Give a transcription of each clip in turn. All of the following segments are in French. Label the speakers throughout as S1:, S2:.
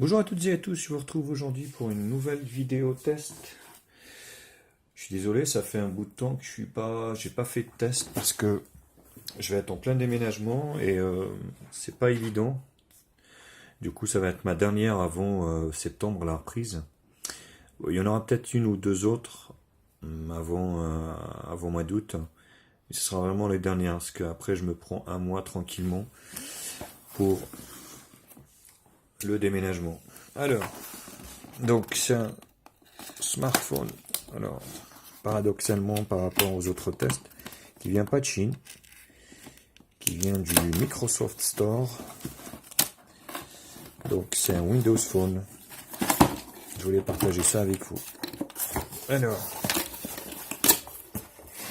S1: Bonjour à toutes et à tous, je vous retrouve aujourd'hui pour une nouvelle vidéo test. Je suis désolé, ça fait un bout de temps que j'ai pas fait de test parce que je vais être en plein déménagement et c'est pas évident. Du coup, ça va être ma dernière avant septembre, la reprise. Il y en aura peut-être une ou deux autres avant mois d'août. Mais ce sera vraiment les dernières parce qu'après je me prends un mois tranquillement pour le déménagement. Alors, donc c'est un smartphone. Alors, paradoxalement par rapport aux autres tests, qui vient pas de Chine, qui vient du Microsoft Store. Donc c'est un Windows Phone. Je voulais partager ça avec vous. Alors,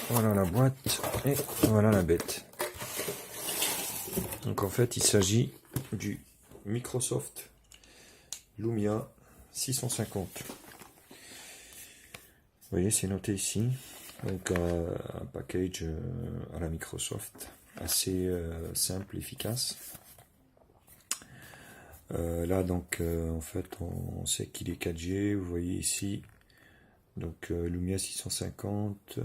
S1: voilà la boîte et voilà la bête. Donc en fait, il s'agit du Microsoft Lumia 650. Vous voyez, c'est noté ici. Donc un package à la Microsoft, assez simple, efficace. Là donc en fait on sait qu'il est 4G, vous voyez ici. Donc Lumia 650,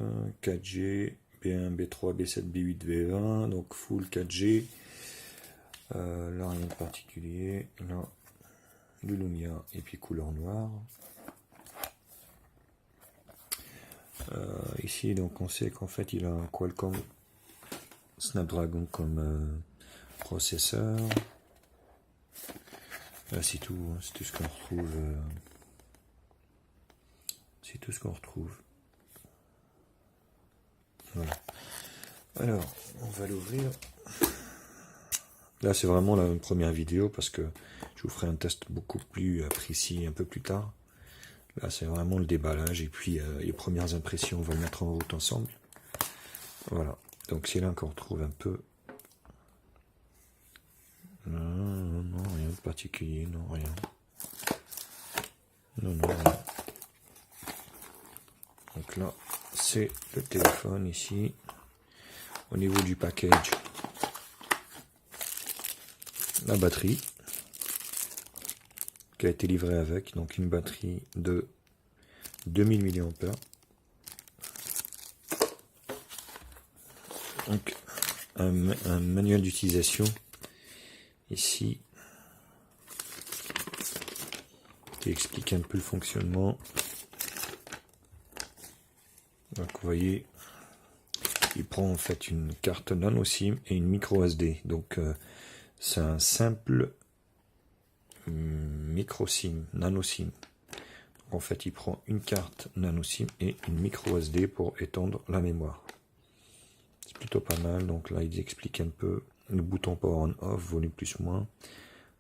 S1: 4G, B1, B3, B7, B8, B20, donc full 4G. Là rien de particulier. Là le Lumia et puis couleur noire. Ici donc on sait qu'en fait il a un Qualcomm Snapdragon comme processeur. Là c'est tout ce qu'on retrouve. C'est tout ce qu'on retrouve. Voilà. Alors on va l'ouvrir. Là c'est vraiment la première vidéo parce que je vous ferai un test beaucoup plus précis un peu plus tard. Là c'est vraiment le déballage et puis les premières impressions on va le mettre en route ensemble. Voilà. Donc c'est là qu'on retrouve un peu. Non, rien de particulier, non, rien. Non, rien. Donc là, c'est le téléphone ici. Au niveau du package, la batterie qui a été livrée avec, donc une batterie de 2000 mAh. Donc un manuel d'utilisation ici qui explique un peu le fonctionnement. Donc vous voyez, il prend en fait une carte nano SIM et une micro SD. Donc c'est un simple micro SIM, nano SIM. Donc, en fait, il prend une carte nano SIM et une micro SD pour étendre la mémoire. C'est plutôt pas mal. Donc là, il explique un peu le bouton power on off, volume plus moins,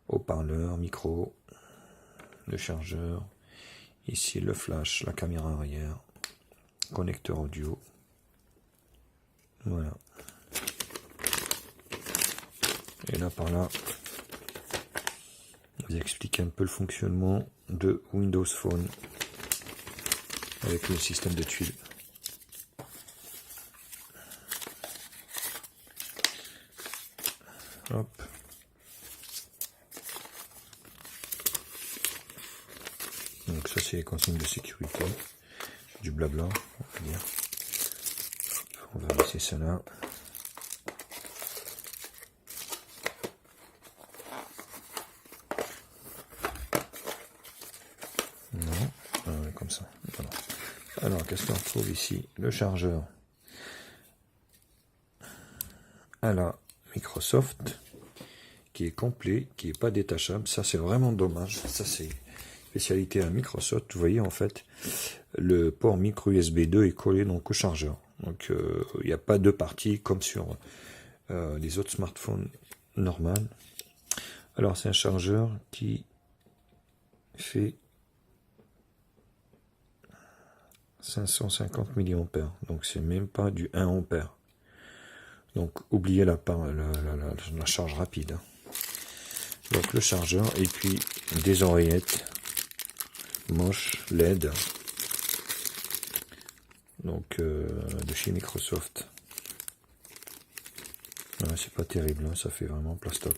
S1: haut-parleur, micro, le chargeur, ici le flash, la caméra arrière, connecteur audio. Voilà. Et là par là, il explique un peu le fonctionnement de Windows Phone avec le système de tuiles. Hop. Donc ça c'est les consignes de sécurité, du blabla, on va dire. On va laisser ça là. Non, comme ça. Voilà. Alors qu'est-ce qu'on retrouve ici? Le chargeur à la Microsoft qui est complet, qui est pas détachable. Ça c'est vraiment dommage. Ça c'est spécialité à Microsoft. Vous voyez en fait le port micro USB 2 est collé donc au chargeur. Donc il n'y a pas deux parties comme sur les autres smartphones normaux. Alors c'est un chargeur qui fait 550 mAh. Donc c'est même pas du 1 ampère. Donc oubliez la charge rapide. Donc le chargeur et puis des oreillettes moches LED. Donc de chez Microsoft. Ouais, c'est pas terrible, hein, ça fait vraiment plastoc.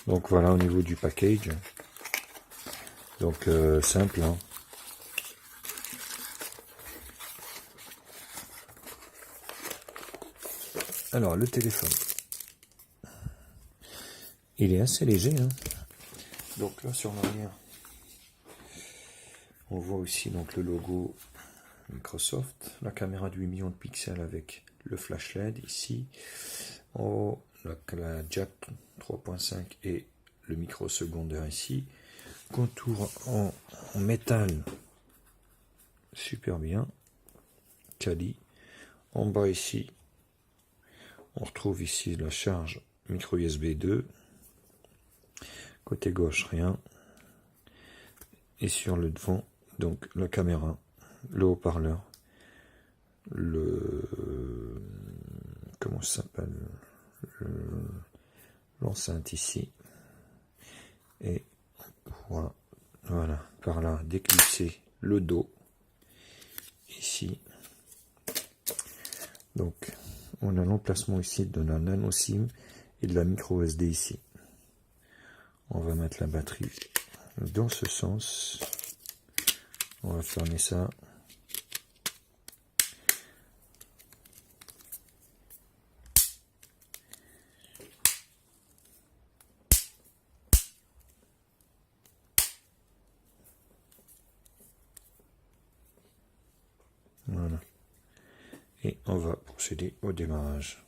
S1: Donc voilà au niveau du package. Donc simple, hein. Alors le téléphone, il est assez léger, hein. Donc là sur l'arrière, on voit aussi donc le logo Microsoft, la caméra de 8 millions de pixels avec le flash LED ici, en haut la jack 3.5 et le micro secondaire ici, contour en métal super bien, quali. En bas ici, on retrouve ici la charge micro USB 2, côté gauche rien, et sur le devant donc la caméra, le haut-parleur, le comment ça s'appelle, l'enceinte ici, et on pourra voilà par là déclisser le dos ici. Donc on a l'emplacement ici de la nano SIM et de la micro SD ici. On va mettre la batterie dans ce sens, on va fermer ça. Voilà. Et on va procéder au démarrage.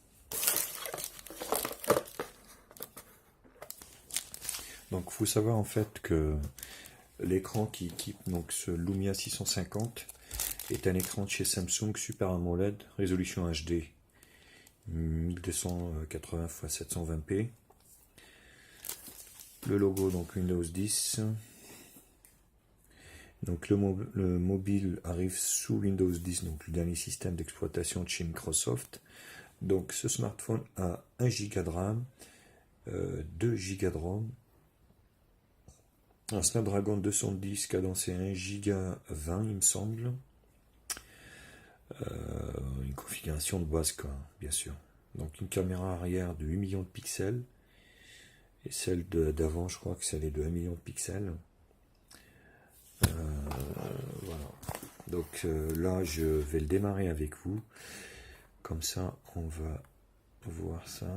S1: Donc il faut savoir en fait que l'écran qui équipe donc ce Lumia 650 est un écran de chez Samsung Super AMOLED résolution HD 1280 x 720p. Le logo donc Windows 10. Donc le mobile arrive sous Windows 10, donc le dernier système d'exploitation de chez Microsoft. Donc ce smartphone a 1 Go de RAM, 2 Go de ROM, un Snapdragon 210 cadencé 1 Go 20 il me semble. Une configuration de base quoi, bien sûr. Donc une caméra arrière de 8 millions de pixels. Et celle d'avant je crois que c'est de 1 million de pixels. Voilà. Donc là je vais le démarrer avec vous. Comme ça on va voir ça.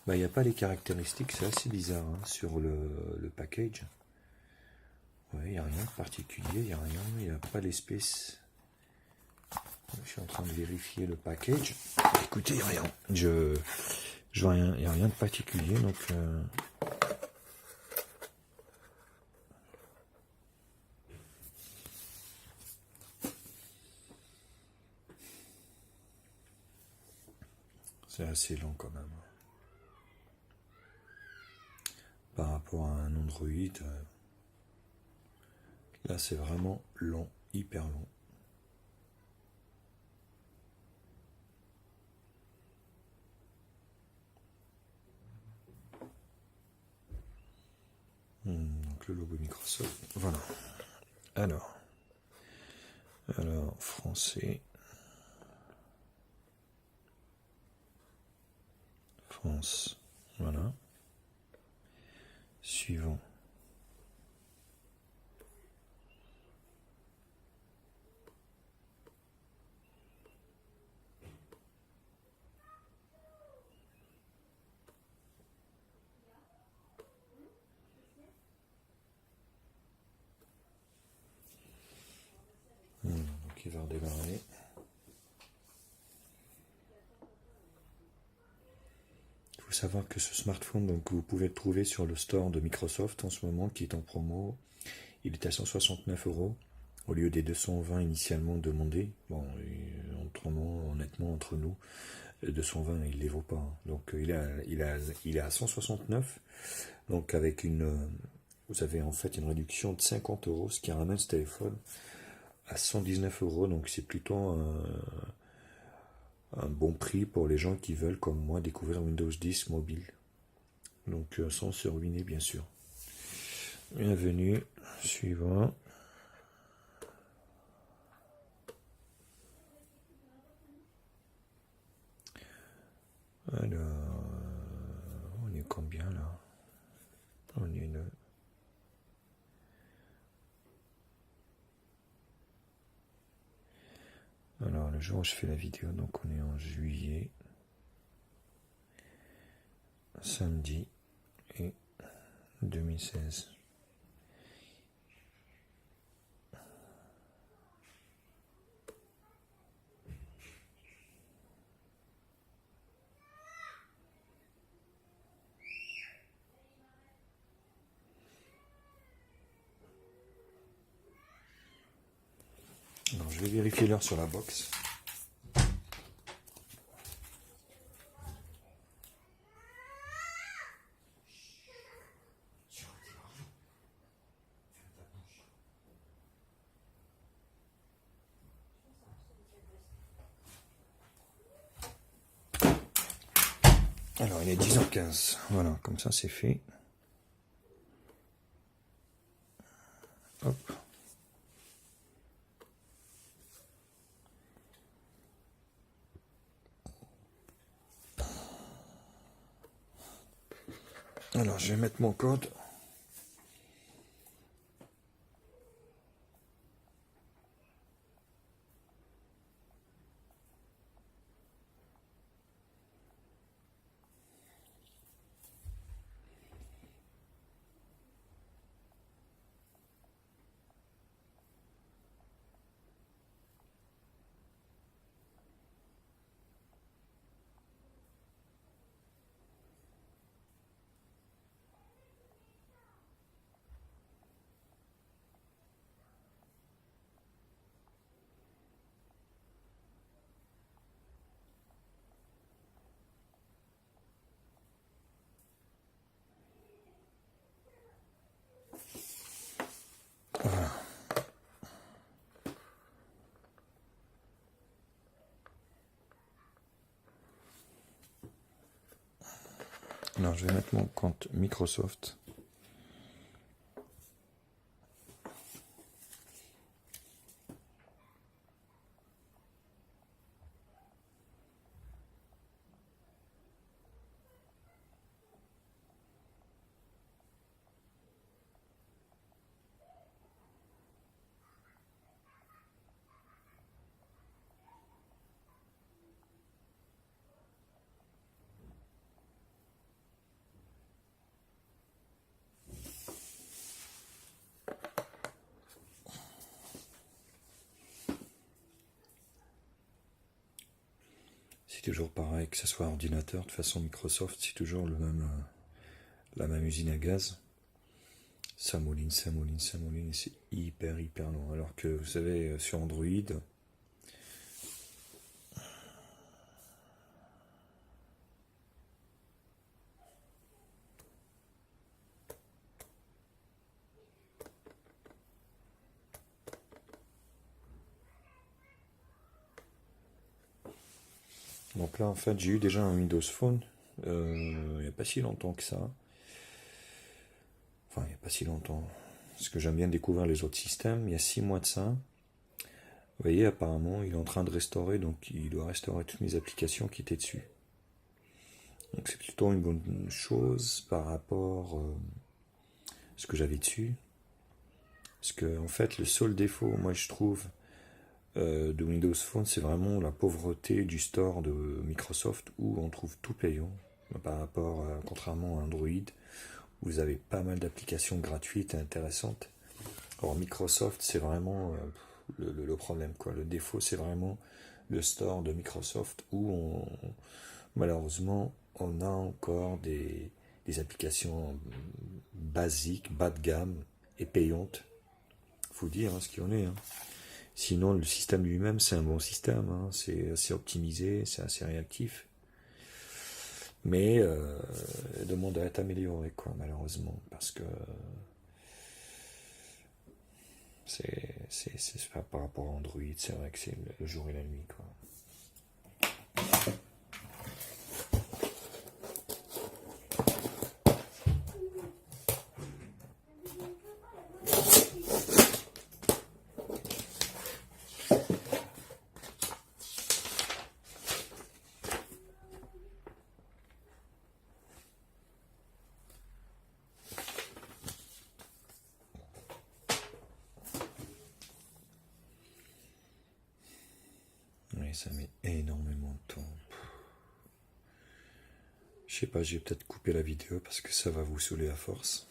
S1: Bah, il n'y a pas les caractéristiques, c'est assez bizarre hein, sur le package. Ouais, il n'y a rien de particulier, il n'y a rien, il n'y a pas l'espèce. Je suis en train de vérifier le package. Écoutez, il n'y a rien. Je vois rien, il n'y a rien de particulier, donc c'est assez lent quand même. Par rapport à un Android, là c'est vraiment lent, hyper lent. Donc le logo Microsoft, voilà. Alors français, France, voilà. Suivant. Donc il va redémarrer. Il faut savoir que ce smartphone, donc vous pouvez le trouver sur le store de Microsoft en ce moment, qui est en promo. Il est à 169 € au lieu des 220 initialement demandés. Bon, autrement, honnêtement, entre nous, 220, il ne les vaut pas. Hein. Donc il est à 169. Donc avec vous avez en fait une réduction de 50 €, ce qui ramène ce téléphone à 119 €. Donc c'est plutôt un bon prix pour les gens qui veulent, comme moi, découvrir Windows 10 mobile. Donc sans se ruiner, bien sûr. Bienvenue. Suivant. Alors, combien là? On est le... Alors, le jour où je fais la vidéo, donc on est en juillet, samedi et 2016. Alors, je vais vérifier l'heure sur la box. Alors, il est 10h15. Voilà, comme ça, c'est fait. Hop. Alors, je vais mettre mon code. Voilà. Alors, je vais mettre mon compte Microsoft. C'est toujours pareil, que ce soit ordinateur, de façon Microsoft, c'est toujours le même, la même usine à gaz. Ça mouline, et c'est hyper long. Alors que vous savez, sur Android, donc là en fait j'ai eu déjà un Windows Phone, il n'y a pas si longtemps que ça. Enfin, il n'y a pas si longtemps, parce que j'aime bien découvrir les autres systèmes, il y a 6 mois de ça. Vous voyez, apparemment, il est en train de restaurer, donc il doit restaurer toutes mes applications qui étaient dessus. Donc c'est plutôt une bonne chose par rapport à ce que j'avais dessus. Parce que, en fait, le seul défaut, moi je trouve, de Windows Phone, c'est vraiment la pauvreté du store de Microsoft où on trouve tout payant par rapport à, contrairement à Android, où vous avez pas mal d'applications gratuites et intéressantes. Alors Microsoft, c'est vraiment le problème, quoi. Le défaut, c'est vraiment le store de Microsoft où malheureusement on a encore des applications basiques, bas de gamme et payantes. Faut dire ce qu'il en est. Sinon, le système lui-même, c'est un bon système. C'est assez optimisé, c'est assez réactif. Mais il demande à être amélioré, quoi, malheureusement. Parce que c'est pas par rapport à Android, c'est vrai que c'est le jour et la nuit, quoi. et ça met énormément de temps. Je sais pas, j'ai peut-être coupé la vidéo parce que ça va vous saouler à force.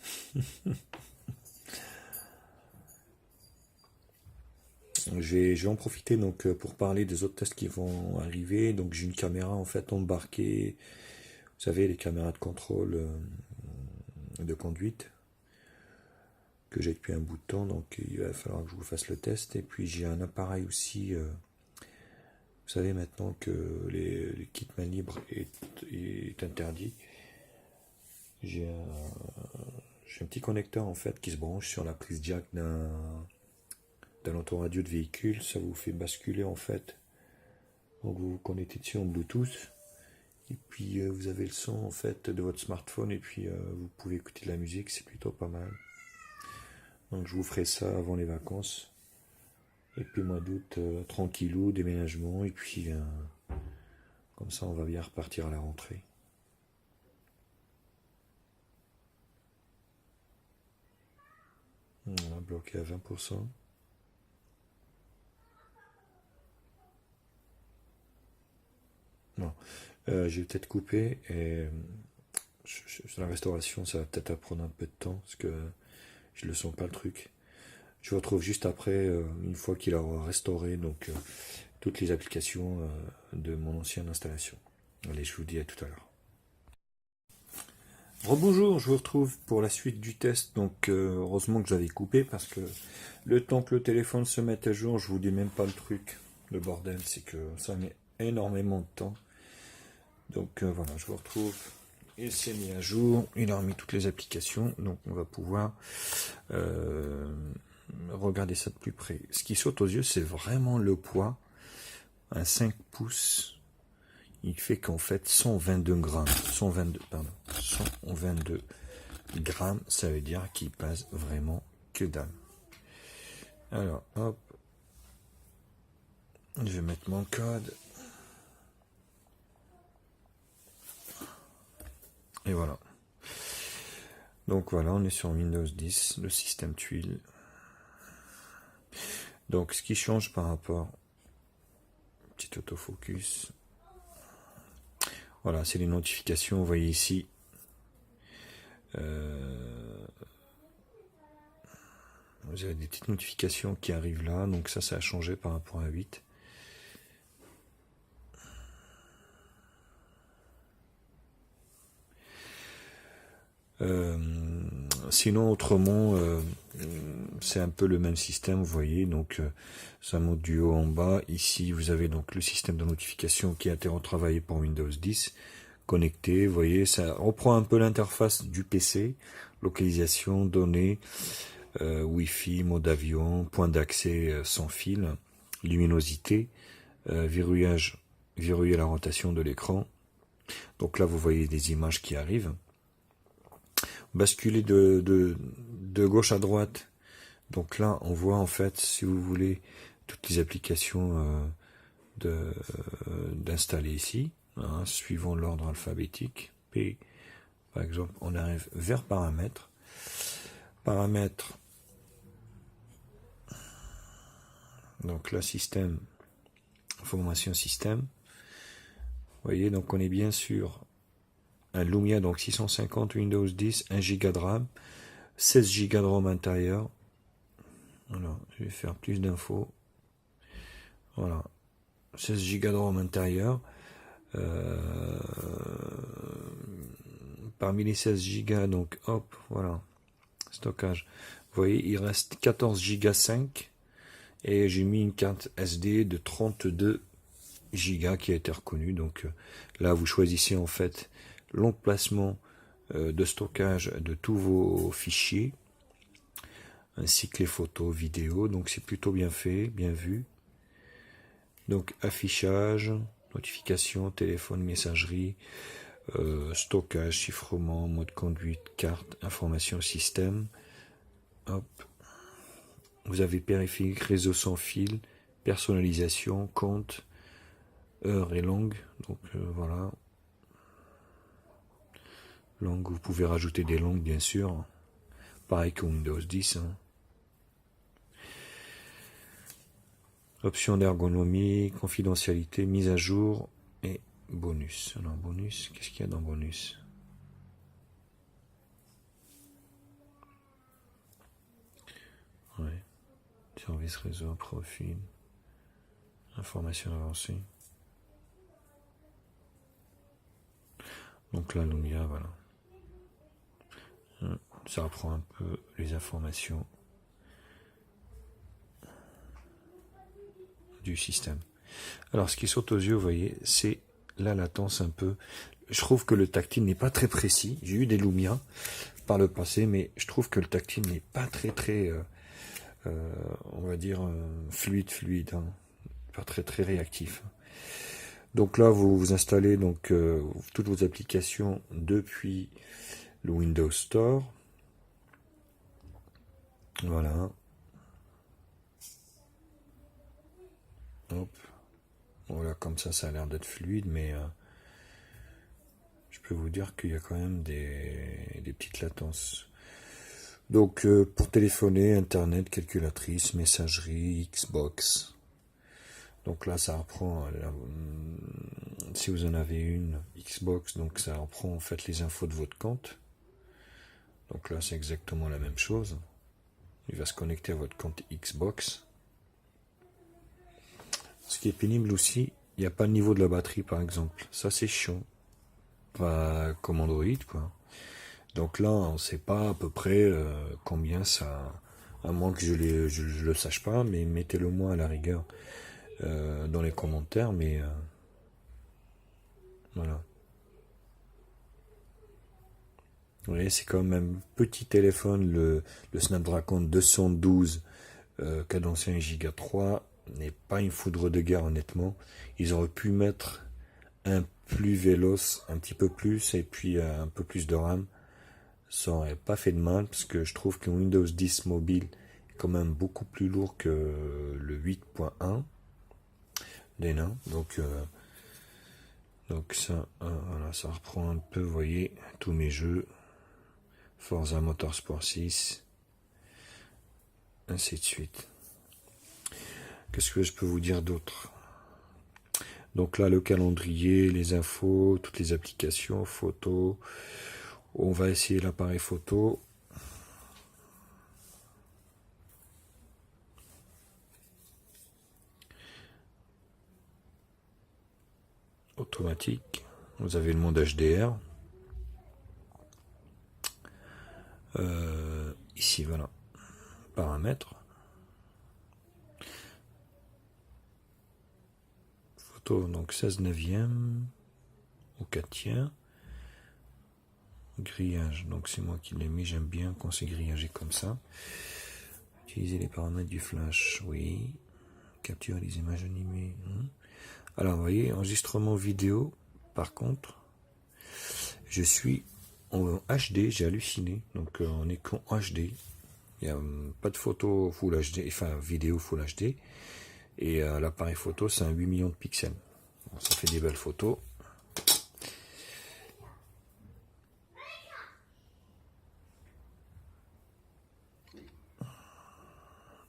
S1: Je vais en profiter donc pour parler des autres tests qui vont arriver. Donc j'ai une caméra en fait embarquée, vous savez les caméras de contrôle de conduite que j'ai depuis un bout de temps, donc il va falloir que je vous fasse le test. Et puis j'ai un appareil aussi, vous savez maintenant que les kits main libre est interdit. J'ai un petit connecteur en fait qui se branche sur la prise jack d'un autoradio de véhicule, ça vous fait basculer en fait. Donc vous vous connectez dessus en Bluetooth et puis vous avez le son en fait de votre smartphone et puis vous pouvez écouter de la musique, c'est plutôt pas mal. Donc je vous ferai ça avant les vacances. Et puis mois d'août, tranquillou, déménagement et puis comme ça on va bien repartir à la rentrée. Voilà, bloqué à 20%. Non, j'ai peut-être coupé et sur la restauration ça va peut-être prendre un peu de temps parce que je le sens pas le truc. Je vous retrouve juste après, une fois qu'il aura restauré donc toutes les applications de mon ancienne installation. Allez, je vous dis à tout à l'heure. Rebonjour, je vous retrouve pour la suite du test. Donc heureusement que j'avais coupé parce que le temps que le téléphone se mette à jour, je vous dis même pas le truc. Le bordel, c'est que ça met énormément de temps. Donc voilà, je vous retrouve. Il s'est mis à jour, il a remis toutes les applications, donc on va pouvoir regarder ça de plus près. Ce qui saute aux yeux, c'est vraiment le poids. Un 5 pouces, il fait qu'en fait 122 grammes. 122 grammes, ça veut dire qu'il pèse vraiment que dalle. Alors, hop. Je vais mettre mon code. Et voilà. Donc voilà, on est sur Windows 10, le système tuile. Donc ce qui change par rapport, petit autofocus. Voilà, c'est les notifications, vous voyez ici. Vous avez des petites notifications qui arrivent là, donc ça a changé par rapport à 8. Sinon autrement c'est un peu le même système, vous voyez, donc ça monte du haut en bas. Ici vous avez donc le système de notification qui a été retravaillé pour Windows 10, connecté, vous voyez, ça reprend un peu l'interface du PC, localisation, données, Wi-Fi, mode avion, point d'accès sans fil, luminosité, verrouiller la rotation de l'écran. Donc là vous voyez des images qui arrivent. Basculer de gauche à droite. Donc là, on voit en fait, si vous voulez, toutes les applications d'installer ici, hein, suivant l'ordre alphabétique. P, par exemple, on arrive vers paramètres. Paramètres. Donc là, système, information système. Vous voyez, donc on est bien sûr un Lumia, donc 650 Windows 10, 1 Go de RAM, 16 Go de ROM intérieur. Voilà, je vais faire plus d'infos. Voilà, 16 Go de ROM intérieur. Parmi les 16 Go, donc hop, voilà, stockage. Vous voyez, il reste 14 Go 5 et j'ai mis une carte SD de 32 Go qui a été reconnue. Donc là, vous choisissez en fait l'emplacement de stockage de tous vos fichiers, ainsi que les photos, vidéos. Donc c'est plutôt bien fait, bien vu. Donc affichage, notification, téléphone, messagerie, stockage, chiffrement, mode conduite, carte, information système. Hop. Vous avez périphérique, réseau sans fil, personnalisation, compte, heure et langue. Donc voilà. Langue, vous pouvez rajouter des langues bien sûr. Pareil que Windows 10. Hein. Options d'ergonomie, confidentialité, mise à jour et bonus. Alors bonus, qu'est-ce qu'il y a dans bonus? Ouais. Service réseau, profil, information avancée. Donc là, Lumia, voilà. Ça reprend un peu les informations du système. Alors, ce qui saute aux yeux, vous voyez, c'est la latence un peu. Je trouve que le tactile n'est pas très précis. J'ai eu des Lumia par le passé, mais je trouve que le tactile n'est pas très, on va dire, fluide, hein. Pas très réactif. Donc là, vous installez donc toutes vos applications depuis le Windows Store. Voilà. Hop. Voilà, comme ça a l'air d'être fluide, mais je peux vous dire qu'il y a quand même des petites latences. Donc, pour téléphoner, Internet, calculatrice, messagerie, Xbox. Donc là, ça reprend, si vous en avez une Xbox, donc ça reprend en fait les infos de votre compte. Donc là, c'est exactement la même chose. Il va se connecter à votre compte Xbox. Ce qui est pénible aussi, il n'y a pas le niveau de la batterie, par exemple. Ça, c'est chiant. Pas comme Android, quoi. Donc là, on ne sait pas à peu près combien ça... À moins que je le sache pas, mais mettez-le moi à la rigueur dans les commentaires, mais voilà. Vous voyez, c'est quand même un petit téléphone, le Snapdragon 212 cadencé 1 Go 3 n'est pas une foudre de guerre, honnêtement. Ils auraient pu mettre un plus véloce, un petit peu plus, et puis un peu plus de RAM. Ça aurait pas fait de mal, parce que je trouve que Windows 10 mobile est quand même beaucoup plus lourd que le 8.1 des nains. Donc ça, voilà, ça reprend un peu, vous voyez, tous mes jeux. Forza Motorsport 6, ainsi de suite. Qu'est-ce que je peux vous dire d'autre? Donc là, le calendrier, les infos, toutes les applications, photos. On va essayer l'appareil photo. Automatique. Vous avez le mode HDR. Ici, voilà. Paramètres. Photo, donc 16 neuvième au 4 tiers. Grillage, donc c'est moi qui l'ai mis, j'aime bien quand c'est grillagé comme ça. Utiliser les paramètres du flash, oui. Capturer les images animées. Alors, vous voyez, enregistrement vidéo, par contre, je suis en HD, j'ai halluciné, donc en écran HD. Il n'y a pas de photo Full HD, enfin vidéo Full HD. Et l'appareil photo, c'est un 8 millions de pixels. Bon, ça fait des belles photos.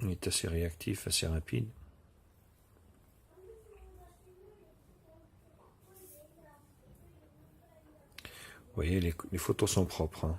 S1: Il est assez réactif, assez rapide. Vous voyez, les photos sont propres, hein.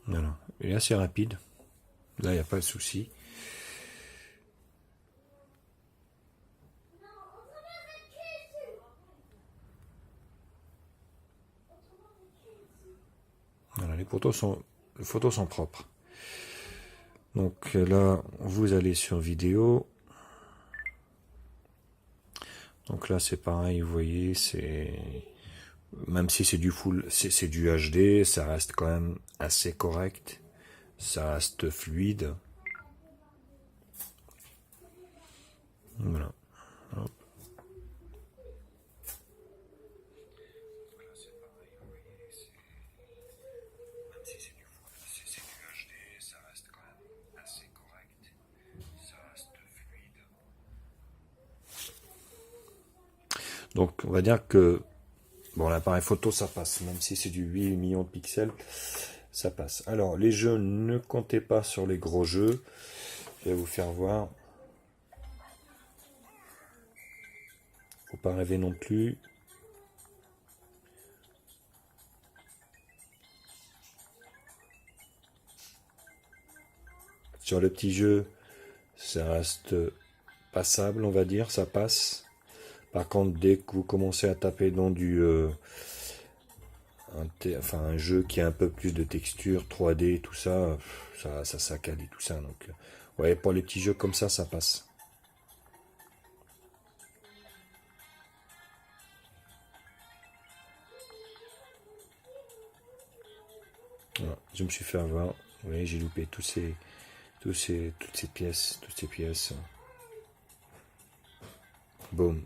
S1: Voilà. Il est assez rapide. Là, il n'y a pas de souci. Voilà, les photos sont propres. Donc là, vous allez sur vidéo. Donc là, c'est pareil, vous voyez, même si c'est du full, c'est du HD, ça reste quand même assez correct. Ça reste fluide. Voilà. Hop. Donc on va dire que bon, l'appareil photo ça passe, même si c'est du 8 millions de pixels, ça passe. Alors les jeux, ne comptez pas sur les gros jeux. Je vais vous faire voir. Faut pas rêver non plus. Sur le petit jeu, ça reste passable, on va dire, ça passe. Par contre, dès que vous commencez à taper dans un jeu qui a un peu plus de texture, 3D, tout ça, ça saccade et tout ça. Donc, ouais, pour les petits jeux comme ça passe. Voilà, je me suis fait avoir. Vous voyez, j'ai loupé toutes ces pièces. Boum.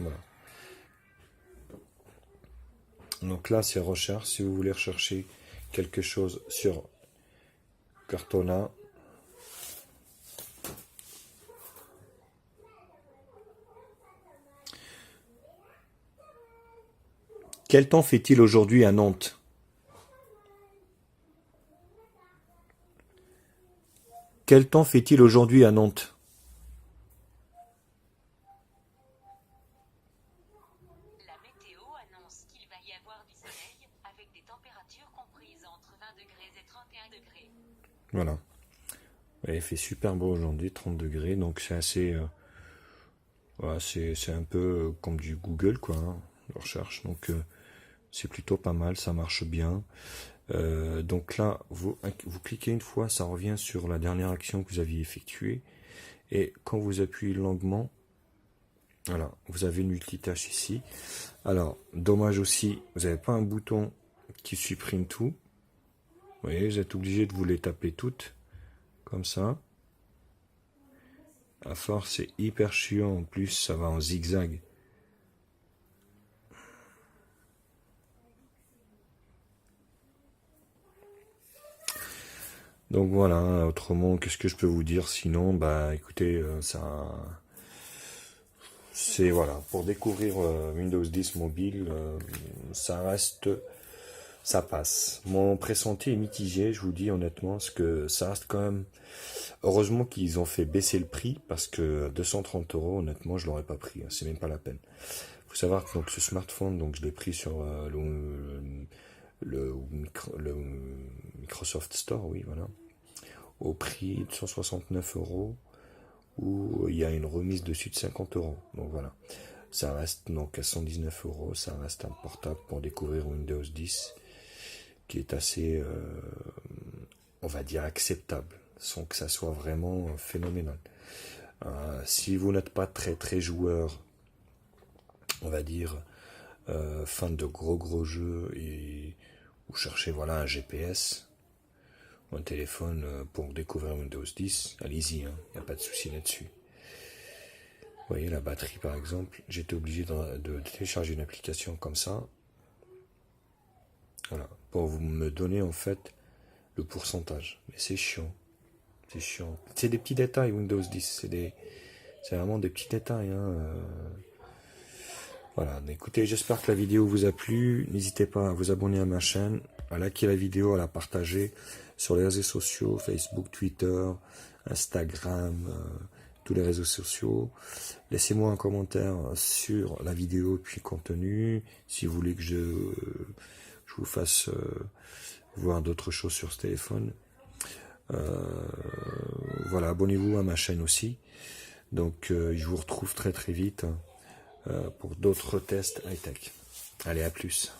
S1: Voilà. Donc là, c'est recherche. Si vous voulez rechercher quelque chose sur Cortana, quel temps fait-il aujourd'hui à Nantes? Quel temps fait-il aujourd'hui à Nantes?
S2: La météo annonce qu'il va y avoir du soleil avec des températures comprises entre 20 degrés et 31 degrés.
S1: Voilà. Ouais, il fait super beau aujourd'hui, 30 degrés, donc c'est assez... voilà, c'est un peu comme du Google, quoi, hein, de recherche. Donc c'est plutôt pas mal, ça marche bien. Donc là, vous cliquez une fois, ça revient sur la dernière action que vous aviez effectuée. Et quand vous appuyez longuement, voilà, vous avez une multitâche ici. Alors, dommage aussi, vous n'avez pas un bouton qui supprime tout. Vous voyez, vous êtes obligé de vous les taper toutes, comme ça. À force, c'est hyper chiant, en plus, ça va en zigzag. Donc voilà, autrement, qu'est-ce que je peux vous dire sinon? Bah écoutez, c'est voilà, pour découvrir Windows 10 mobile, ça passe. Mon pressenti est mitigé, je vous dis honnêtement, parce que ça reste quand même. Heureusement qu'ils ont fait baisser le prix, parce que 230 €, honnêtement, je l'aurais pas pris, hein, c'est même pas la peine. Faut savoir que donc ce smartphone, donc je l'ai pris sur le Microsoft Store, oui, voilà, au prix de 169 €, où il y a une remise dessus de 50 €. Donc voilà, ça reste donc à 119 €, ça reste un portable pour découvrir Windows 10, qui est assez, on va dire, acceptable, sans que ça soit vraiment phénoménal. Si vous n'êtes pas très joueur, on va dire, fan de gros jeux, et vous cherchez voilà un GPS ou un téléphone pour découvrir Windows 10, allez-y, hein, y a pas de souci là-dessus. Vous voyez la batterie par exemple, j'étais obligé de télécharger une application comme ça, voilà, pour vous me donner en fait le pourcentage. Mais c'est chiant, c'est chiant. C'est des petits détails Windows 10, c'est vraiment des petits détails, hein. Voilà, écoutez, j'espère que la vidéo vous a plu. N'hésitez pas à vous abonner à ma chaîne, à liker la vidéo, à la partager sur les réseaux sociaux, Facebook, Twitter, Instagram, tous les réseaux sociaux. Laissez-moi un commentaire sur la vidéo puis le contenu, si vous voulez que je vous fasse voir d'autres choses sur ce téléphone. Voilà, abonnez-vous à ma chaîne aussi. Donc je vous retrouve très vite pour d'autres tests high-tech. Allez, à plus.